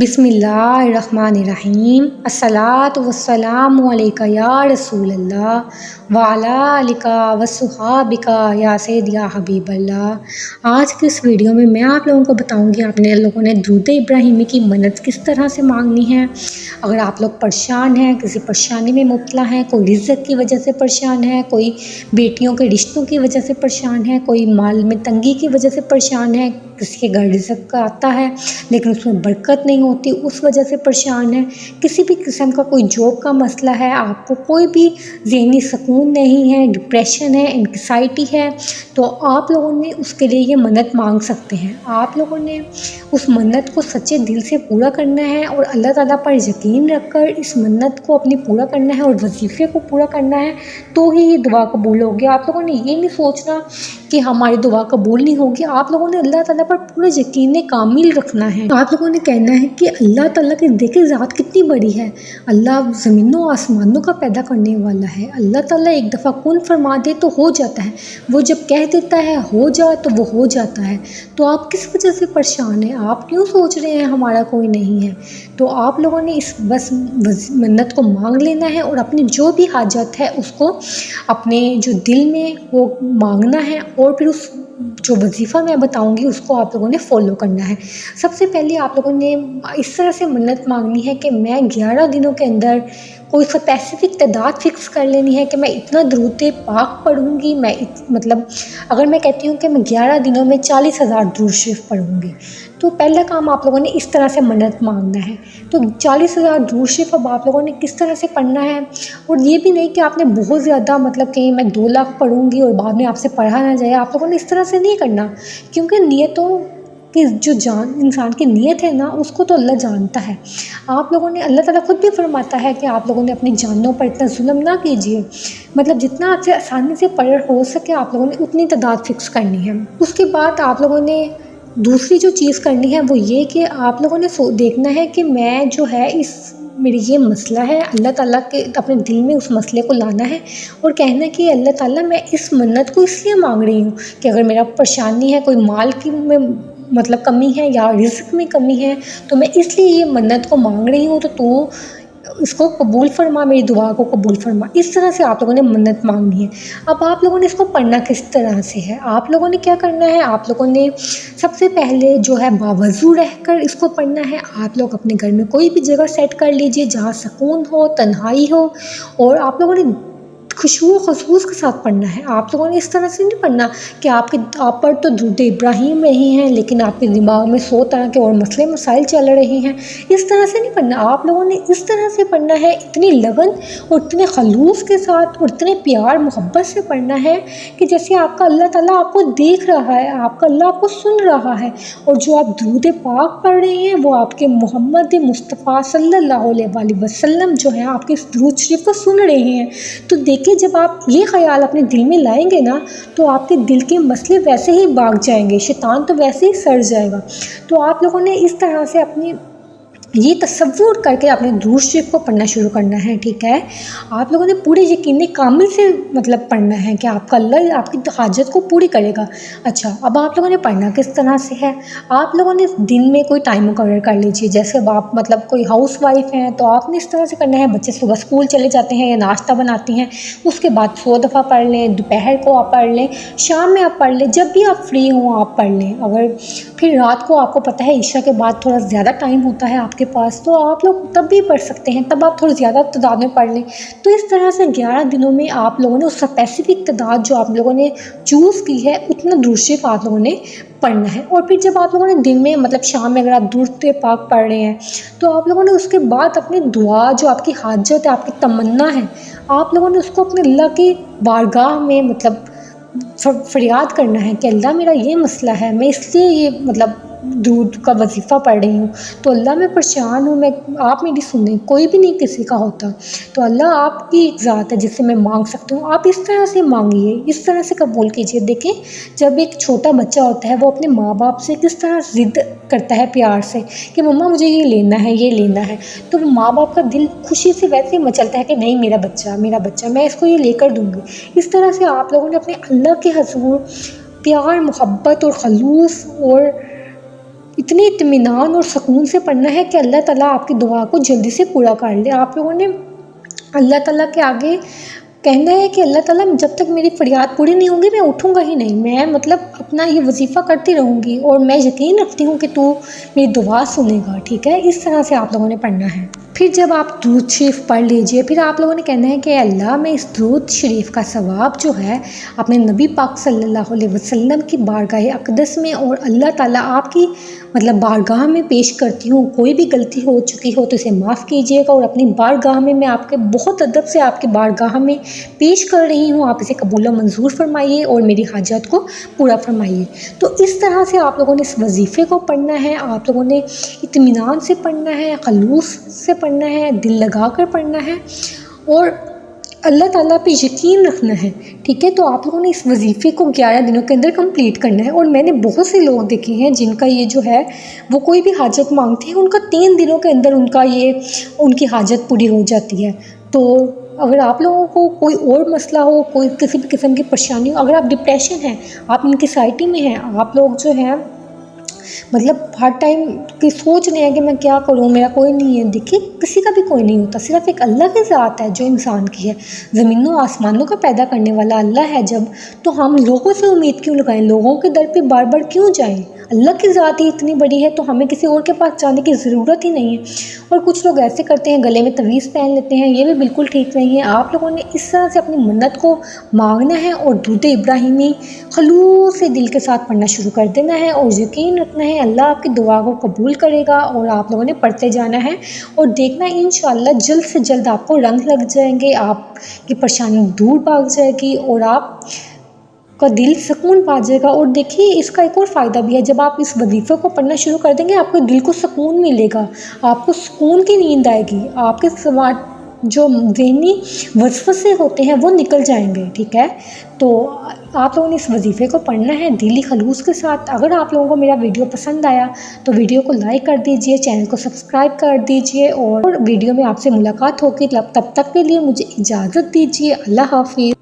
बिस्मिल्लाहिर्रहमानिर्रहीम। अस्सलातु वस्सलामु अलैका या रसूल अल्लाह वाला अलिका वसुहाबिका या सैयद या हबीबल्लाह। आज की इस वीडियो में मैं आप लोगों को बताऊंगी आपने लोगों ने दुरूद इब्राहिमी की मन्नत किस तरह से मांगनी है। अगर आप लोग परेशान हैं, किसी परेशानी में मुब्तला हैं, कोई रिज़्क़ की वजह से परेशान है, कोई बेटियों के रिश्तों की वजह से परेशान है, कोई माल में तंगी की वजह से परेशान है, किसी के घर रिज़्क़ आता है लेकिन उसमें बरकत नहीं होती उस वजह से परेशान है, किसी भी किस्म का कोई जॉब का मसला है, आपको कोई भी ज़हनी सुकून नहीं है, डिप्रेशन है, एंग्जाइटी है, तो आप लोगों ने उसके लिए ये मन्नत मांग सकते हैं। आप लोगों ने उस मन्नत को सच्चे दिल से पूरा करना है और अल्लाह ताला पर यकीन रखकर इस मन्नत को अपनी पूरा करना है और वजीफ़े को पूरा करना है, तो ही ये दुआ कबूल होगी। आप लोगों ने ये नहीं सोचना कि हमारी दुआ कबूल नहीं होगी। आप लोगों ने अल्लाह ताला पर पूरा यकीन कामिल रखना है। आप लोगों ने कहना है कि अल्लाह ताला की देखिए ज़ात कितनी बड़ी है। अल्लाह ज़मीनों आसमानों का पैदा करने वाला है। अल्लाह ताला एक दफ़ा कुन फरमा दे तो हो जाता है, वो जब कह देता है हो जा तो वो हो जाता है। तो आप किस वजह से परेशान हैं? आप क्यों सोच रहे हैं हमारा कोई नहीं है? तो आप लोगों ने इस बस मन्नत को मांग लेना है और अपनी जो भी हाजत है उसको अपने जो दिल में वो मांगना है और फिर उस जो वजीफ़ा मैं बताऊंगी उसको आप लोगों ने फॉलो करना है। सबसे पहले आप लोगों ने इस तरह से मन्नत मांगनी है कि मैं 11 दिनों के अंदर कोई स्पेसिफिक तादाद फ़िक्स कर लेनी है कि मैं इतना दुरूद पाक पढ़ूँगी। मतलब अगर मैं कहती हूँ कि मैं 11 दिनों में 40,000 दुरूद शरीफ पढ़ूँगी, तो पहला काम आप लोगों ने इस तरह से मन्नत मांगना है। तो 40,000 दुरूद शरीफ अब आप लोगों ने किस तरह से पढ़ना है, और ये भी नहीं कि आपने बहुत ज़्यादा मतलब कि मैं 2 लाख पढ़ूँगी और बाद में आपसे पढ़ा ना जाए। आप लोगों ने इस तरह से नहीं करना, क्योंकि नियतों कि जो इंसान की नीयत है ना उसको तो अल्लाह जानता है। आप लोगों ने अल्लाह ताला खुद भी फरमाता है कि आप लोगों ने अपनी जानों पर इतना जुल्म ना कीजिए। मतलब जितना आपसे आसानी से पढ़ हो सके आप लोगों ने उतनी तादाद फ़िक्स करनी है। उसके बाद आप लोगों ने दूसरी जो चीज़ करनी है वो ये कि आप लोगों ने देखना है कि मैं जो है मेरी ये मसला है, अल्लाह ताला के अपने दिल में उस मसले को लाना है और कहना है कि अल्लाह ताला मैं इस मन्नत को इसलिए मांग रही हूँ कि अगर मेरा परेशानी है, कोई माल की में मतलब कमी है या रिज़्क़ में कमी है, तो मैं इसलिए ये मन्नत को मांग रही हूँ, तो तू इसको कबूल फरमा, मेरी दुआ को कबूल फरमा। इस तरह से आप लोगों ने मन्नत मांगनी है। अब आप लोगों ने इसको पढ़ना किस तरह से है, आप लोगों ने क्या करना है, आप लोगों ने सबसे पहले जो है बावज़ू रहकर इसको पढ़ना है। आप लोग अपने घर में कोई भी जगह सेट कर लीजिए जहाँ सुकून हो, तन्हाई हो, और आप लोगों ने खुशबू खसूस के साथ पढ़ना है। आप लोगों ने इस तरह से नहीं पढ़ना कि आप पर तो दुरूद इब्राहिम रही हैं लेकिन आपके दिमाग में 100 तरह के और मसले मसाइल चल रहे हैं। इस तरह से नहीं पढ़ना। आप लोगों ने इस तरह से पढ़ना है, इतनी लगन और इतने खलूस के साथ और इतने प्यार मोहब्बत से पढ़ना है कि जैसे आपका अल्लाह ताला आपको देख रहा है, आपका अल्लाह आपको सुन रहा है, और जो आप दुरूद पाक पढ़ रहे हैं वो आपके मोहम्मद मुस्तफ़ा सल्लल्लाहु अलैहि वसल्लम जो है आपके इस दुरूद शरीफ को सुन रहे हैं। तो देखिए जब आप ये ख्याल अपने दिल में लाएंगे ना तो आपके दिल के मसले वैसे ही भाग जाएंगे, शैतान तो वैसे ही सड़ जाएगा। तो आप लोगों ने इस तरह से अपनी ये तसव्वुर करके अपने दुरूद शरीफ को पढ़ना शुरू करना है, ठीक है। आप लोगों ने पूरे यकीन कामिल से मतलब पढ़ना है कि आपका अल्लाह आपकी हाजत को पूरी करेगा। अच्छा, अब आप लोगों ने पढ़ना किस तरह से है, आप लोगों ने दिन में कोई टाइम मुकर्रर कर लीजिए। जैसे अब आप मतलब कोई हाउस वाइफ हैं तो आपने इस तरह से करना है, बच्चे सुबह स्कूल चले जाते हैं या नाश्ता बनाती हैं, उसके बाद 100 दफ़ा पढ़ लें, दोपहर को आप पढ़ लें, शाम में आप पढ़ लें, जब भी आप फ्री हों आप पढ़ लें। अगर फिर रात को आपको पता है ईशा के बाद थोड़ा ज़्यादा टाइम होता है आपके पास, तो आप लोग तब भी पढ़ सकते हैं, तब आप थोड़ी ज़्यादा तादाद में पढ़ लें। तो इस तरह से 11 दिनों में आप लोगों ने उस स्पेसिफिक तादाद जो आप लोगों ने चूज़ की है उतना दुरूद शरीफ आप लोगों ने पढ़ना है। और फिर जब आप लोगों ने दिन में मतलब शाम में अगर आप दुरूद पाक पढ़ रहे हैं तो आप लोगों ने उसके बाद अपनी दुआ जो आपकी हाजत है, आपकी तमन्ना है, आप लोगों ने उसको अपने अल्लाह की बारगाह में मतलब फरियाद करना है कि अल्लाह मेरा ये मसला है, मैं इसलिए ये मतलब दुरूद का वजीफ़ा पढ़ रही हूँ, तो अल्लाह मैं परेशान हूँ, मैं आप मेरी सुने, कोई भी नहीं किसी का होता, तो अल्लाह आपकी एक ज़ात है जिससे मैं मांग सकती हूँ। आप इस तरह से मांगिए, इस तरह से कबूल कीजिए। देखें जब एक छोटा बच्चा होता है वो अपने माँ बाप से किस तरह ज़िद करता है प्यार से कि मम्मा मुझे ये लेना है, ये लेना है, तो माँ बाप का दिल खुशी से वैसे ही मचलता है कि नहीं मेरा बच्चा मैं इसको ये लेकर दूँगी। इस तरह से आप लोगों ने अपने अल्लाह के हुज़ूर प्यार मोहब्बत और खलूस और اتنے اطمینان اور سکون سے پڑھنا ہے کہ اللہ تعالیٰ آپ کی دعا کو جلدی سے پورا کر لے۔ آپ لوگوں نے اللہ تعالیٰ کے آگے کہنا ہے کہ اللہ تعالیٰ جب تک میری فریاد پوری نہیں ہوگی میں اٹھوں گا ہی نہیں، میں اپنا یہ وظیفہ کرتی رہوں گی اور میں یقین رکھتی ہوں کہ تو میری دعا سنے گا، ٹھیک ہے؟ اس طرح سے آپ لوگوں نے پڑھنا ہے۔ پھر جب آپ درود شریف پڑھ لیجئے، پھر آپ لوگوں نے کہنا ہے کہ اللہ میں اس درود شریف کا ثواب جو ہے اپنے نبی پاک صلی اللہ علیہ وسلم کی بارگاہ اقدس میں اور اللہ تعالیٰ آپ کی بارگاہ میں پیش کرتی ہوں۔ کوئی بھی غلطی ہو چکی ہو تو اسے معاف کیجیے گا، اور اپنی بارگاہ میں آپ کے بہت ادب سے آپ کی بارگاہ میں پیش کر رہی ہوں، آپ اسے قبول و منظور فرمائیے اور میری حاجت کو پورا فرمائیے۔ تو اس طرح سے آپ لوگوں نے اس وظیفے کو پڑھنا ہے، آپ لوگوں نے اطمینان سے پڑھنا ہے، خلوص سے پڑھنا ہے، دل لگا کر پڑھنا ہے اور اللہ تعالیٰ پہ یقین رکھنا ہے، ٹھیک ہے؟ تو آپ لوگوں نے اس وظیفے کو 11 دنوں کے اندر کمپلیٹ کرنا ہے۔ اور میں نے بہت سے لوگ دیکھے ہیں جن کا یہ جو ہے وہ کوئی بھی حاجت مانگتے ہیں، ان کا 3 دنوں کے اندر ان کی حاجت پوری ہو جاتی ہے۔ تو اگر آپ لوگوں کو کوئی اور مسئلہ ہو، کوئی کسی بھی قسم کی پریشانی ہو، اگر آپ ڈپریشن ہیں، آپ انکسائٹی میں ہیں، آپ لوگ جو ہیں ہر ٹائم کی سوچ رہے ہیں کہ میں کیا کروں، میرا کوئی نہیں ہے، دیکھیے کسی کا بھی کوئی نہیں ہوتا، صرف ایک اللہ کی ذات ہے جو انسان کی ہے۔ زمینوں آسمانوں کا پیدا کرنے والا اللہ ہے جب، تو ہم لوگوں سے امید کیوں لگائیں، لوگوں کے در پہ بار بار کیوں جائیں؟ اللہ کی ذات ہی اتنی بڑی ہے تو ہمیں کسی اور کے پاس جانے کی ضرورت ہی نہیں ہے۔ اور کچھ لوگ ایسے کرتے ہیں، گلے میں تعویذ پہن لیتے ہیں، یہ بھی بالکل ٹھیک نہیں ہے۔ آپ لوگوں نے اس طرح سے اپنی منت کو مانگنا ہے اور درود ابراہیمی خلوص سے دل کے ساتھ پڑھنا شروع کر دینا ہے اور یقین رکھنا ہے اللہ آپ کی دعا کو قبول کرے گا، اور آپ لوگوں نے پڑھتے جانا ہے اور دیکھنا ہے انشاءاللہ جلد سے جلد آپ کو رنگ لگ جائیں گے، آپ کی پریشانی دور بھاگ جائے گی اور آپ کا دل سکون پا جائے گا۔ اور دیکھیے اس کا ایک اور فائدہ بھی ہے، جب آپ اس وظیفے کو پڑھنا شروع کر دیں گے آپ کے دل کو سکون ملے گا، آپ کو سکون کی نیند آئے گی، آپ کے جو ذہنی وسوسے ہوتے ہیں وہ نکل جائیں گے، ٹھیک ہے؟ تو آپ لوگوں نے اس وظیفے کو پڑھنا ہے دلی خلوص کے ساتھ۔ اگر آپ لوگوں کو میرا ویڈیو پسند آیا تو ویڈیو کو لائک کر دیجئے، چینل کو سبسکرائب کر دیجئے، اور ویڈیو میں آپ سے ملاقات ہوگی، تب تک کے لیے مجھے اجازت دیجئے۔ اللہ حافظ۔